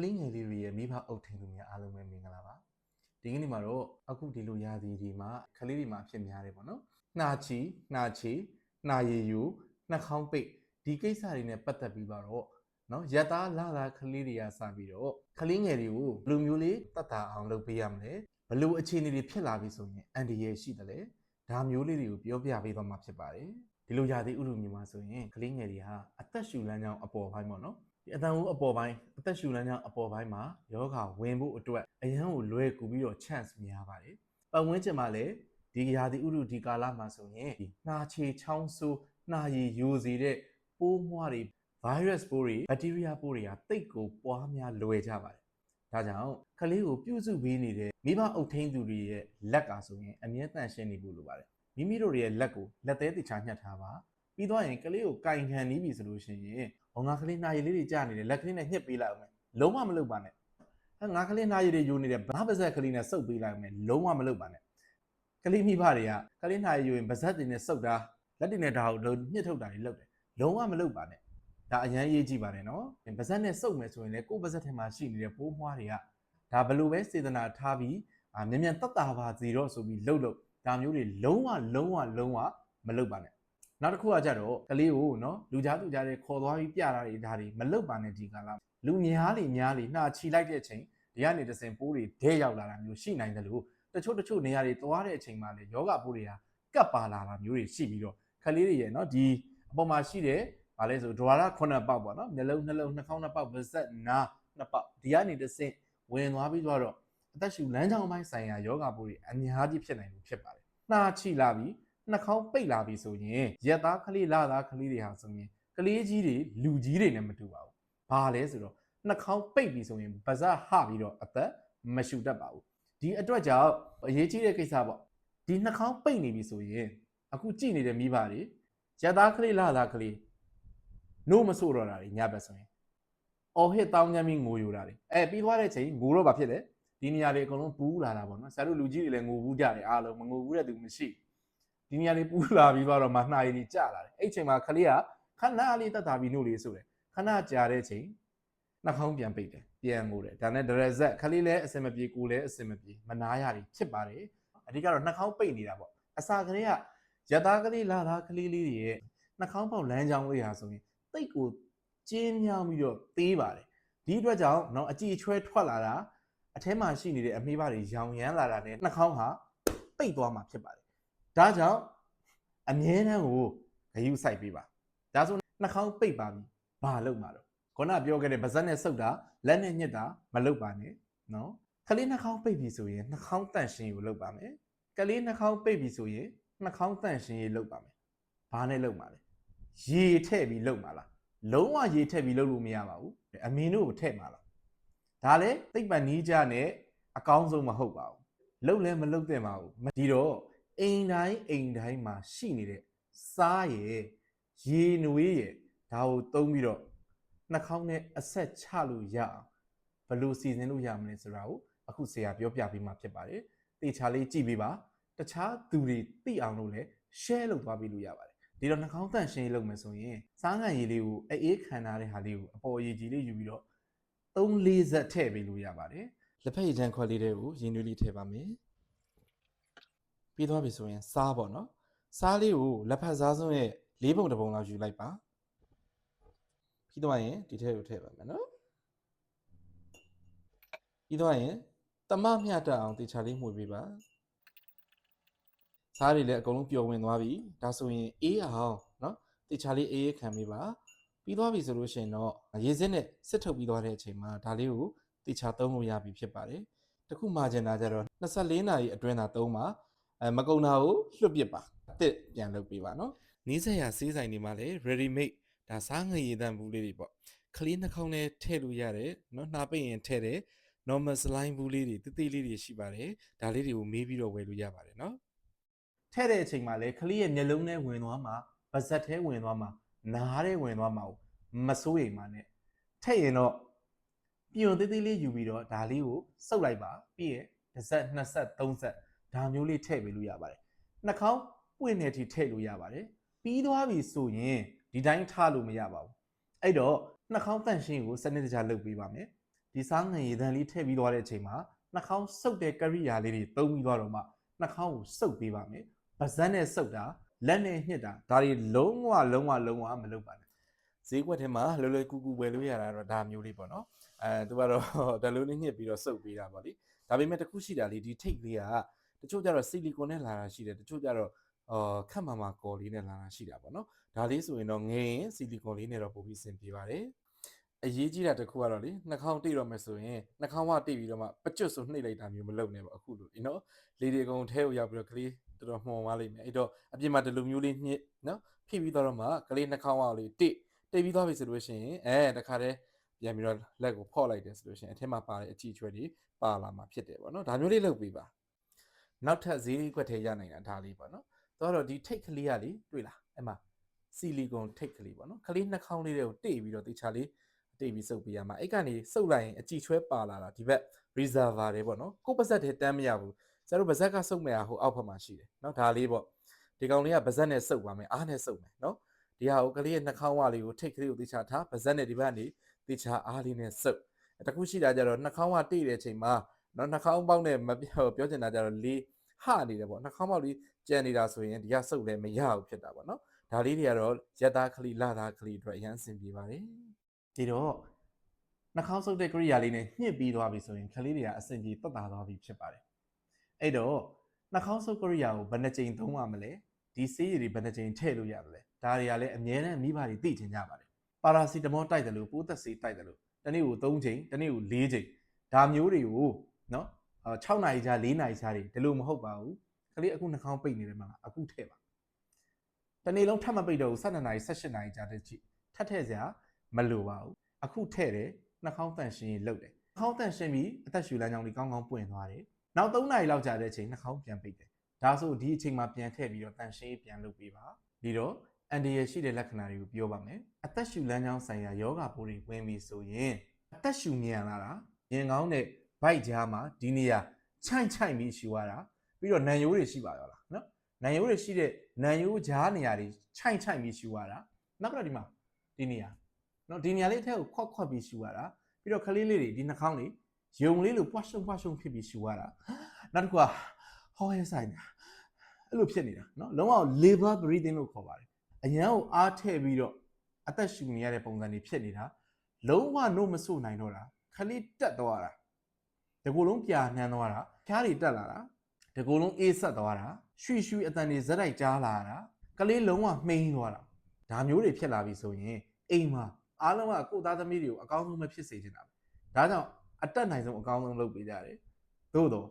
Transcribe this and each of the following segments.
လေးငယ်လေးတွေရဲ့မိဘအုပ်ထိန်သူများအားလုံးပဲမင်္ဂလာပါဒီကနေ့မှာတော့အခုဒီလိုရာသီဒီမှာကလေးတွေမှာအဖြစ်များတယ်ပေါ့နော်နှာချီနှာရည်ယူနှာခေါင်းပိတ်ဒီကိစ္စတွေနဲ့ပတ်သက်ပြီးတော့နော်ရသားလာတာကလေးတွေကစပြီးတော့ကလေးငယ်တွေကိုဘယ်လိုမျိုးလေးတတ်တာအောင်လုပ်ပေးရမလဲဘယ်လိုအခြေအနေတွေဖြစ်လာပြီဆိုရင်အန်ဒီရဲ့ရှိတယ်လေဒါမျိုးလေးတွေကိုပြောပြပေးသွားမှာဖြစ်ပါတယ်ဒီလိုရာသီဥတုမျိုးမှာဆိုရင်ကလေးငယ်တွေဟာအသက်ရှူလမ်းကြောင်းအပေါ်ပိုင်းပေါ့နော်ဒီအတန်ဦးအပေါ်ပိုင်းအသက်ရှူလမ်းကြောင်းအပေါ်ပိုင်းမှာယောဂဝင်ဖို့အတွက်အရန်ကိုလွယ်ကူပြီးတော့ chance များပါတယ်ပတ်ဝန်းကျင်မှာလည်းဒီရာသီဥတုဒီကာလမှာဆိုရင်နှာချေချောင်းဆိုးနှာရည်ယိုစေတဲ့ပိုးမွှားတွေ virus ပိုးတွေ bacteria ပိုးတွေကတိတ်ကိုပွားများလွယ်ကြပါတယ်ဒါကြောင့်ကလေးကိုပြုစုပေးနေတဲ့မိဘအုပ်ထိန်းသူတွေရဲ့လက်ကဆိုရင်အမြဲတမ်းရှင်းနေဖို့လိုပါတယ်မိမိတို့ရဲ့လက်ကိုလက်သေးတခြားညှက်ထားပါပြီးတော့ရင်ကလေးကိုကင်ခံနေပြီဆိုလို့ရှိရင်ငါကလေးနှာရည်လေးတွေကြာနေတယ်လက်ကလေးနဲ့ညှစ်ပေးလိုက်အောင်လုံးဝမလုပ်ပါနဲ့ငါကလေးနှာရည်တွေယိုနေတယ်ဘာပါဇက်ကလေးနဲ့စုပ်ပေးလိုက်အောင်လုံးဝမလုပ်ပါနဲ့ကလေးမိဘတွေကကလေးနှာရည်ယိုရင်ပါဇက်တွေနဲ့စုပ်တာလက်တွေနဲ့ဒါကိုညှစ်ထုတ်တာတွေလုပ်တယ်လုံးဝမလုပ်ပါနဲ့ဒါအရန်ရေးကြည့်ပါတယ်နော်ပါဇက်နဲ့စုပ်မယ်ဆိုရင်လည်းကိုယ့်ပါဇက်ထဲမှာရှိနေတဲ့ပိုးမွှားတွေကဒါဘလို့ပဲစေတနာထားပြီးမြန်မြန်တက်တာပါစီတော့ဆိုပြီးလှုပ်ဒါမျိုးတွေလုံးဝမလုပ်ပါနဲ့နောက်တစ်ခုကကြတော့ကလေးကိုနော်လူကြားသူကြားတွေခေါ်သွားပြီးပြတာတွေဒါတွေမလုပ်ပါနဲ့ဒီကာလလူများလေနှာချီလိုက်တဲ့အချိန်ဒီကနေတစင်ပိုးတွေဒဲရောက်လာတာမျိုးရှိနိုင်တယ်လို့တချို့နေရာတွေသွားတဲ့အချိန်မှာလေယောဂပိုးတွေကကပ်ပါလာတာမျိုးတွေရှိပြီးတော့ကလေးတွေရဲ့နော်ဒီအပေါ်မှာရှိတဲ့ဗာလဲဆိုဒွါရ9ပေါက်ပေါ့နော်မျက်လုံးနှလုံးနှာခေါင်း2ပေါက်ပါးစပ်နား2ပေါက်ဒီကနေတစင်ဝင်သွားပြီးတော့အသက်ရှူလမ်းကြောင်းပိုင်းဆိုင်ရာယောဂပိုးတွေအများကြီးဖြစ်နိုင်လို့ဖြစ်ပါတယ်နှာချီလာပြီးနှာခေါင်းပိတ်လာပြီဆိုရင်ရက်သားကလေးလာသားကလေးတွေဟာဆိုရင်ကလေးကြီးတွေလူကြီးတွေနဲ့မတူပါဘူး။ဘာလဲဆိုတော့နှာခေါင်းပိတ်ပြီဆိုရင်ပါးစပ်ဟပြီးတော့အသက်မရှူတတ်ပါဘူး။ဒီအတွက်ကြောင့်အရေးကြီးတဲ့ကိစ္စပေါ့။ဒီနှာခေါင်းပိတ်နေပြီဆိုရင်အခုကြည့်နေတဲ့မိဘတွေရက်သားကလေးလာသားကလေးနို့မဆို့တော့တာတွေညဘက်ဆိုရင်အော်ဟစ်တောင်းကြမ်းပြီးငိုယူတာတွေပြီးသွားတဲ့ချိန်ငိုတော့ဘာဖြစ်လဲဒီနေရာတွေအကုန်လုံးပူးလာတာပေါ့နော်။ဆရာတို့လူကြီးတွေလည်းငိုဘူးကြတယ်အားလုံးမငိုဘူးတဲ့သူမရှိဘူးဒီနေရာလေးပူလာပြီးတော့မှနှာရည်ကြီးကျလာတယ်အဲ့ချိန်မှာကလေးကခဏလေးတက်တာပြီးနို့လေးဆိုတယ်ခဏကြာတဲ့ချိန်နှာခေါင်းပြန်ပိတ်တယ်ပြန်ငိုတယ်ဒါနဲ့ဒရဇက်ကလေးလည်းအစင်မပြေကိုလည်းအစင်မပြေမနာရတွေဖြစ်ပါတယ်အဓိကတော့နှာခေါင်းပိတ်နေတာပေါ့အစာကလေးကရသားကလေးလာသားကလေးလေးတွေရဲ့နှာခေါင်းပေါက်လမ်းကြောင်းလေးဟာဆိုရင်တိတ်ကိုကျင်းမြောင်းပြီးတော့သေးပါတယ်ဒီအတွက်ကြောင့်နော်အကြည့်အချွဲထွက်လာတာအထဲမှာရှိနေတဲ့အမေးပါတွေရောင်ရမ်းလာတာနဲ့နှာခေါင်းဟာပိတ်သွားမှာဖြစ်ပါတယ်ဒါကြောင့်အမြဲတမ်းကိုဂရုစိုက်ပေးပါဒါဆိုနှာခေါင်းပိတ်ပါပြီဘာလုပ်မှာတော့ခုနပြောခဲ့တဲ့ပါးစပ်နဲ့စုပ်တာလက်နဲ့ညှစ်တာမလုပ်ပါနဲ့နော်ကလေးနှာခေါင်းပိတ်ပြီဆိုရင်နှာခေါင်းတန့်ရှင်းကိုလုပ်ပါမယ်ကလေးနှာခေါင်းပိတ်ပြီဆိုရင်နှာခေါင်းတန့်ရှင်းရေးလုပ်ပါမယ်ဘာနဲ့လုပ်မှာလဲရေထည့်ပြီးလုပ်မှာလားလုံးဝရေထည့်ပြီးလုပ်လို့မရပါဘူးအမင်းတို့ကိုထည့်မှာလားဒါလည်းသိပ္ပံနည်းကျနဲ့အကောင်းဆုံးမဟုတ်ပါဘူးလုပ်လည်းမလုပ်သင့်ပါဘူးဒီတော့အိမ်တိုင်းမှာရှိနေတဲ့စားရယ်ရေနွေးရယ်ဒါကိုသုံးပြီးတော့နှာခေါင်းနဲ့အဆက်ချလို့ရအောင်ဘယ်လိုစီစဉ်လို့ရမလဲဆိုတာကိုအခုဆရာပြောပြပေးမှာဖြစ်ပါတယ်တေချာလေးကြည့်ပေးပါတခြားသူတွေသိအောင်လို့လည်း share လုပ်သွားပေးလို့ရပါတယ်ဒီတော့နှာခေါင်းတန့်ရှင်းလုပ်မယ်ဆိုရင်စားငံရည်လေးကိုအေးခံထားတဲ့ဟာလေးကိုအပေါ်ရည်ကြီးလေးယူပြီးတော့3-4 ဆက်ထည့်ပေးလို့ရပါတယ်လက်ဖက်ရည်ချမ်းခွက်လေးတွေကိုရင်းနှီးလေးထည့်ပါမယ်ပြီးသွားပြီဆိုရင်စားပေါ့နော်စားလေးကိုလက်ဖက်စားစွန်းရဲ့4 ပုံ 1 ပုံလောက်ယူလိုက်ပါပြီးသွားရင်ဒီထဲကိုထည့်ပါမယ်နော်ပြီးသွားရင်တမမျှတအောင်တေချာလေးမှုပေးပါစားတွေလည်းအကုန်လုံးပျော်ဝင်သွားပြီဒါဆိုရင်အေးအောင်နော်တေချာလေးအေးခံပေးပါပြီးသွားပြီဆိုလို့ရှိရင်တော့ရေစစ်နဲ့စစ်ထုတ်ပြီးသွားတဲ့အချိန်မှာဒါလေးကိုတေချာသုံးလို့ရပြီဖြစ်ပါတယ်တခုမှကျင်တာကြတော့24 နာရီအတွင်းသာသုံးပါမကုံတာကိုလွတ်ပစ်ပါအစ်ပြန်လုပ်ပေးပါနော်နီးစပ်ရာဆေးဆိုင်တွေမှာလည်း ready made ဒါစားငရေတန့်ဘူးလေးတွေပေါ့ကလေးနှာခေါင်းနဲ့ထည့်လို့ရတယ်နော်နှာပိတ်ရင်ထည့်တယ် normal slime ဘူးလေးတွေတိတိလေးတွေရှိပါတယ်ဒါလေးတွေကိုမေးပြီးတော့ဝယ်လို့ရပါတယ်နော်ထည့်တဲ့အချိန်မှာလည်းကလေးရဲ့မျက်လုံးထဲဝင်သွားမှာပါးစပ်ထဲဝင်သွားမှာနားထဲဝင်သွားမှာမစိုးရိမ်ပါနဲ့ထည့်ရင်တော့ပြွန်သေးသေးလေးယူပြီးတော့ဒါလေးကိုစုပ်လိုက်ပါပြီးရင်တစ်ဆက်2ဆက်3ဆက်ဒါမျိုးလေးထည့်ပေးလို့ရပါတယ်နှာခေါင်းပွင့်နေထိထည့်လို့ရပါတယ်ပြီးသွားပြီဆိုရင်ဒီတိုင်းထားလို့မရပါဘူးအဲ့တော့နှာခေါင်းတန့်ရှင်းကိုစနစ်တကျလုပ်ပေးပါမယ်ဒီ ဒီစားငရေတန်းလေးထည့်ပြီးသွားတဲ့အချိန်မှာနှာခေါင်းစုပ်တဲ့ကရိယာလေးတွေသုံးပြီးသွားတော့မှနှာခေါင်းကိုစုပ်ပေးပါမယ်ပါးစပ်နဲ့စုပ်တာလက်နဲ့ညှစ်တာဒါတွေလုံးဝမလုပ်ပါနဲ့ဈေးကွက်ထဲမှာလွယ်လွယ်ကူကူဝယ်လို့ရတာတော့ဒါမျိုးလေးပေါ့နော်သူကတော့ဒါလိုလေးညှစ်ပြီးတော့စုပ်ပေးတာပေါ့လေဒါပေမဲ့တခုရှိတာလေဒီထိတ်လေးကတချို့ကျတော့ဆီလီကွန်နဲ့လာတာရှိတယ်တချို့ကျတော့ခက်မာကော်လေးနဲ့လာတာရှိတာပေါ့နော်ဒါလေးဆိုရင်တော့ငယ်ရင်ဆီလီကွန်လေးနဲ့တော့ပို့ပြီးဆင်ပြေပါတယ်အရေးကြီးတာတစ်ခုကတော့လေနှာခေါင်းတိတ်တော့မယ်ဆိုရင်နှာခေါင်းကတိတ်ပြီးတော့မှပကျွတ်ဆိုနှိပ်လိုက်တာမျိုးမလုပ်နဲ့ပေါ့အခုလိုဒီနော်လေဒီအကုန်ထဲကိုရောက်ပြီးတော့ကလေးတော်တော်မှော်သွားလိမ့်မယ်အဲ့တော့အပြင်မှာဒီလိုမျိုးလေးညစ်နော်ဖိပြီးတော့မှကလေးနှာခေါင်းကလေးတိတ်ပြီးသွားပြီဆိုလို့ရှိရင်တခါတည်းပြန်ပြီးတော့လက်ကိုဖော့လိုက်တယ်ဆိုလို့ရှိရင်အထက်မှာပါတဲ့အကြည့်ချွဲတွေပါလာမှာဖြစ်တယ်ပေါ့နော်ဒါမျိုးလေးလုပ်ပေးပါနောက်ထပ်ဈေးကွက်ထဲရနိုင်တာဒါလေးပေါ့နော်တော့ဒီထိတ်ကလေးကလေတွေ့လားအဲ့မှာဆီလီကွန်ထိတ်ကလေးပေါ့နော်ကလေးနှာခေါင်းလေးတွေကိုတိတ်ပြီးတော့တေချာလေးတိတ်ပြီးစုပ်ပေးရမှာအဲ့ကနေစုပ်လိုက်ရင်အကြည့်ချွဲပါလာတာဒီဘက် reservoir တွေပေါ့နော်ကိုပါဇက်ထဲတန်းမရဘူးကျတို့ပါဇက်ကစုပ်မယ်ဟိုအောက်ဘက်မှာရှိတယ်နော်ဒါလေးပေါ့ဒီကောင်လေးကပါဇက်နဲ့စုပ်ပါမယ်အားနဲ့စုပ်မယ်နော်ဒီဟာကိုကလေးရဲ့နှာခေါင်းဝလေးကိုထိတ်ကလေးကိုတေချာထားပါဇက်နဲ့ဒီဘက်ကနေတေချာအားလေးနဲ့စုပ်တခုရှိတာကြတော့နှာခေါင်းဝတိတ်တဲ့အချိန်မှာနော်နှာခေါင်းပေါက်နဲ့မပြောချင်တာကြတော့လေးဟနေတယ်ပေါ့နှာခေါင်းပေါက်လေးကျန်နေတာဆိုရင်ဒီကစုပ်လည်းမရဘူးဖြစ်တာပေါ့နော်ဒါလေးတွေကတော့ရက်သားကလေးလသားကလေးအတွက်အရန်အဆင်ပြေပါတယ်ဒီတော့နှာခေါင်းစုပ်တဲ့ကရိယာလေးနဲ့ညှစ်ပြီးသွားပြီဆိုရင်ကလေးတွေကအဆင်ပြေတက်တာသွားပြီဖြစ်ပါတယ်အဲ့တော့နှာခေါင်းစုပ်ကရိယာကိုဘယ်နှကြိမ်သုံးရမလဲဒီဆေးရည်တွေဘယ်နှကြိမ်ထည့်လို့ရတယ်လဲဒါတွေကလည်းအမြဲတမ်းမိဘတွေသိချင်ကြပါတယ်ပါရာစီတမောတိုက်တယ်လို့ပိုးသက်ဆေးတိုက်တယ်လို့တနေ့ကို3ချိန်တနေ့ကို4ချိန်ဒါမျိုးတွေကိုနော်6နာရီကြာ4နာရီကြာတွေဒီလိုမဟုတ်ပါဘူးကလေးအခုနှာခေါင်းပိတ်နေတယ်မှာအခုထည့်ပါတနေ့လုံးထပ်မပိတ်တော့ဘူး12နာရီ18နာရီကြာတဲ့ကြည့်ထပ်ထည့်စရာမလိုပါဘူးအခုထည့်တယ်နှာခေါင်းတန့်ရှင်းရေးလုပ်တယ်နှာခေါင်းတန့်ရှင်းပြီးအသက်ရှူလမ်းကြောင်းလေးကောင်းကောင်းပွင့်သွားတယ်နောက်3နာရီလောက်ကြာတဲ့အချိန်နှာခေါင်းပြန်ပိတ်တယ်ဒါဆိုဒီအချိန်မှာပြန်ထည့်ပြီးတော့တန့်ရှင်းရေးပြန်လုပ်ပေးပါပြီးတော့အန်ဒီရရှိတဲ့လက္ခဏာတွေကိုပြောပါမယ်အသက်ရှူလမ်းကြောင်းဆိုင်ရာယောဂပိုးတွေဝင်ပြီဆိုရင်အသက်ရှူမြန်လာတာရင်ကောင်းတဲ့ဗိုက်ကြားမှာဒီနေရာချိုင်ပြီးရှူရတာပြီးတော့နံရိုးတွေရှိပါရောလားနော်နံရိုးတွေရှိတဲ့နံရိုးကြားနေရာတွေချိုင်ပြီးရှူရတာနောက်တော့ဒီမှာဒီနေရာနော်ဒီနေရာလေးအထက်ကိုခွက်ပြီးရှူရတာပြီးတော့ကလေးလေးတွေဒီနှာခေါင်းတွေယုံလေးလိုပွားရှုံဖြစ်ပြီးရှူရတာနောက်တစ်ခုကဟောရဲဆိုင်တာအဲ့လိုဖြစ်နေတာနော်လုံးဝ labor breathing လို့ခေါ်ပါတယ်အရန်ကိုအားထည့်ပြီးတော့အသက်ရှူနေရတဲ့ပုံစံတွေဖြစ်နေတာလုံးဝနို့မစို့နိုင်တော့တာခလေးတက်သွားတာဒီကိုယ်လုံးပြာနှမ်းသွားတာဖျားတွေတက်လာတာဒီကိုယ်လုံးအေးဆက်သွားတာရွှေအတန်တွေဇက်တိုက်ကြားလာတာကလေးလုံးဝမှိန်းသွားတာဒါမျိုးတွေဖြစ်လာပြီဆိုရင်အိမ်မှာအားလုံးကကိုယ်သားသမီးတွေကိုအကောင်းဆုံးမဖြစ်စေချင်တာပဲဒါကြောင့်အတက်နိုင်ဆုံးအကောင်းဆုံးလုပ်ပေးကြတယ်သို့တော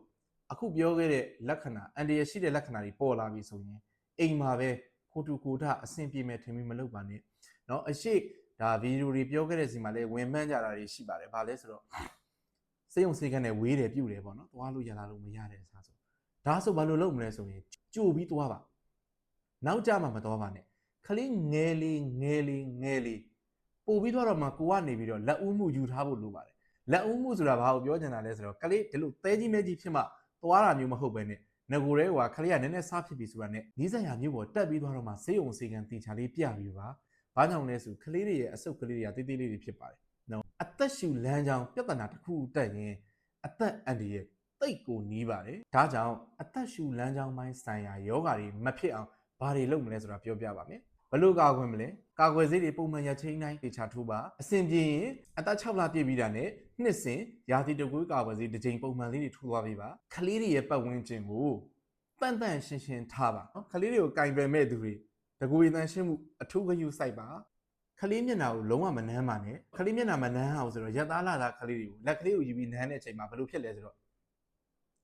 ့အခုပြောခဲ့တဲ့လက္ခဏာအန်ဒီရရှိတဲ့လက္ခဏာတွေပေါ်လာပြီဆိုရင်အိမ်မှာပဲကိုတူကိုထအဆင်ပြေမယ်ထင်ပြီးမလုပ်ပါနဲ့เนาะအရှိဒါဗီဒီယိုတွေပြောခဲ့တဲ့စီမှာလည်းဝင်မှန်းကြတာတွေရှိပါတယ်ဘာလဲဆိုတော့စေယုံစေကန်းနဲ့ဝေးတယ်ပြုတ်တယ်ပေါ့နော်သွားလို့ရလာလို့မရတဲ့အစားဆိုဒါဆိုဘာလို့လုပ်မလဲဆိုရင်ကြိုပြီးသွားပါနောက်ကြမှာမသွားပါနဲ့ခလေးငယ်လေးပို့ပြီးတော့မှကိုကနေပြီးတော့လက်ဦးမှုယူထားဖို့လိုပါတယ်လက်ဦးမှုဆိုတာဘာကိုပြောချင်တာလဲဆိုတော့ကလေးဒီလိုသဲကြီးမဲကြီးဖြစ်မှသွားတာမျိုးမဟုတ်ပဲနဲ့ငကိုရဲကခလေးကနည်းနည်းစားဖြစ်ပြီဆိုတာနဲ့နီးစပ်ရာမျိုးပေါ်တက်ပြီးသွားတော့မှစေယုံစေကန်းတီချာလေးပြပြီးပါဘာကြောင့်လဲဆိုခလေးတွေရဲ့အဆုတ်ကလေးတွေကတေးသေးလေးတွေဖြစ်ပါတယ်နော်အသက်ရှူလမ်းကြောင်းပြဿနာတစ်ခုတက်ရင်အသက်အန္တရာယ်တိတ်ကိုနီးပါတယ်ဒါကြောင့်အသက်ရှူလမ်းကြောင်းပိုင်းဆိုင်ရာယောဂါတွေမဖြစ်အောင်ဘာတွေလုပ်မလဲဆိုတာပြောပြပါမယ်ဘလို့ကာကွယ်မလဲကာကွယ်ဆေးတွေပုံမှန်ရချင်းတိုင်းတေချာထိုးပါအဆင်ပြေရင်အသက်6လပြည့်ပြီးတာနဲ့နှစ်စဉ်ရာသီတကွေးကာကွယ်ဆေးတစ်ကြိမ်ပုံမှန်လေးတွေထိုးသွားပေးပါခလေးတွေရဲ့ပတ်ဝန်းကျင်ကိုတန့်ရှင်းထားပါနော်ခလေးတွေကိုကင်ပယ်မဲ့သူတွေတကွေးတန်းရှင်းမှုအထူးဂရုစိုက်ပါခလေးမျက်နှာကိုလုံးဝမနှမ်းပါနဲ့ခလေးမျက်နှာမနှမ်းအောင်ဆိုတော့ရက်သားလာသားခလေးတွေကိုလက်ကလေးကိုယူပြီးနှမ်းတဲ့အချိန်မှာဘလို့ဖြစ်လဲဆိုတော့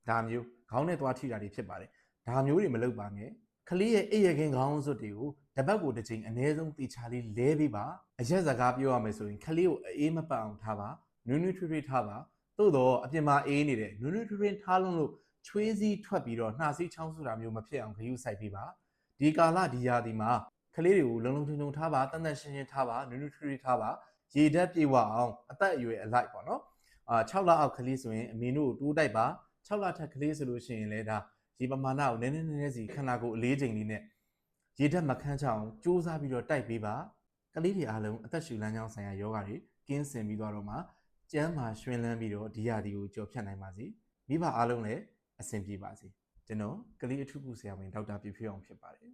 ဒါမျိုးခေါင်းနဲ့သွားထိတာတွေဖြစ်ပါတယ်ဒါမျိုးတွေမလုပ်ပါနဲ့ခလေးရဲ့အိပ်ရခင်းခေါင်းစွပ်တွေကိုတပတ်ကိုတစ်ချိန်အနည်းဆုံးတေချာလေးလဲပေးပါအရက်စကားပြောရမယ်ဆိုရင်ခလေးကိုအေးမပတ်အောင်ထားပါနွေးထွေးထားပါသို့တော့အပြင်မှာအေးနေတယ်နွေးထွေးထားလို့ချွေးစည်းထွက်ပြီးတော့နှာစီးချောင်းဆူတာမျိုးမဖြစ်အောင်ဂရုစိုက်ပေးပါဒီကာလဒီရာသီမှာခလေးတွေကိုလုံချုံထားပါတန်ရှင်းထားပါနွေးထွေးထားပါရေဓာတ်ပြေဝအောင်အသက်အရွယ်အလိုက်ပေါ့နော်6လအောက်ခလေးဆိုရင်အမေတို့တိုးတိုက်ပါ6လထက်ကလေးဆိုလို့ရှိရင်လည်းဒါရေပမာဏကိုနည်းနည်းစီခန္ဓာကိုယ်အလေးချိန်လေးနဲ့ရေဓာတ်မခန်းချအောင်စူးစမ်းပြီးတော့တိုက်ပေးပါကလေးတွေအားလုံးအသက်ရှူလမ်းကြောင်းဆိုင်ရာယောဂါတွေကင်းစင်ပြီးတော့မှ ကျမ်းမာရွှင်လန်းပြီးတော့ဒီရာသီကိုကြော်ဖြတ်နိုင်ပါစေမိဘအားလုံးလည်းအဆင်ပြေပါစေကျွန်တော်ကလေးအထုပ်ဆရာဝန်ဒေါက်တာပြည့်ဖြိုးအောင်ဖြစ်ပါတယ်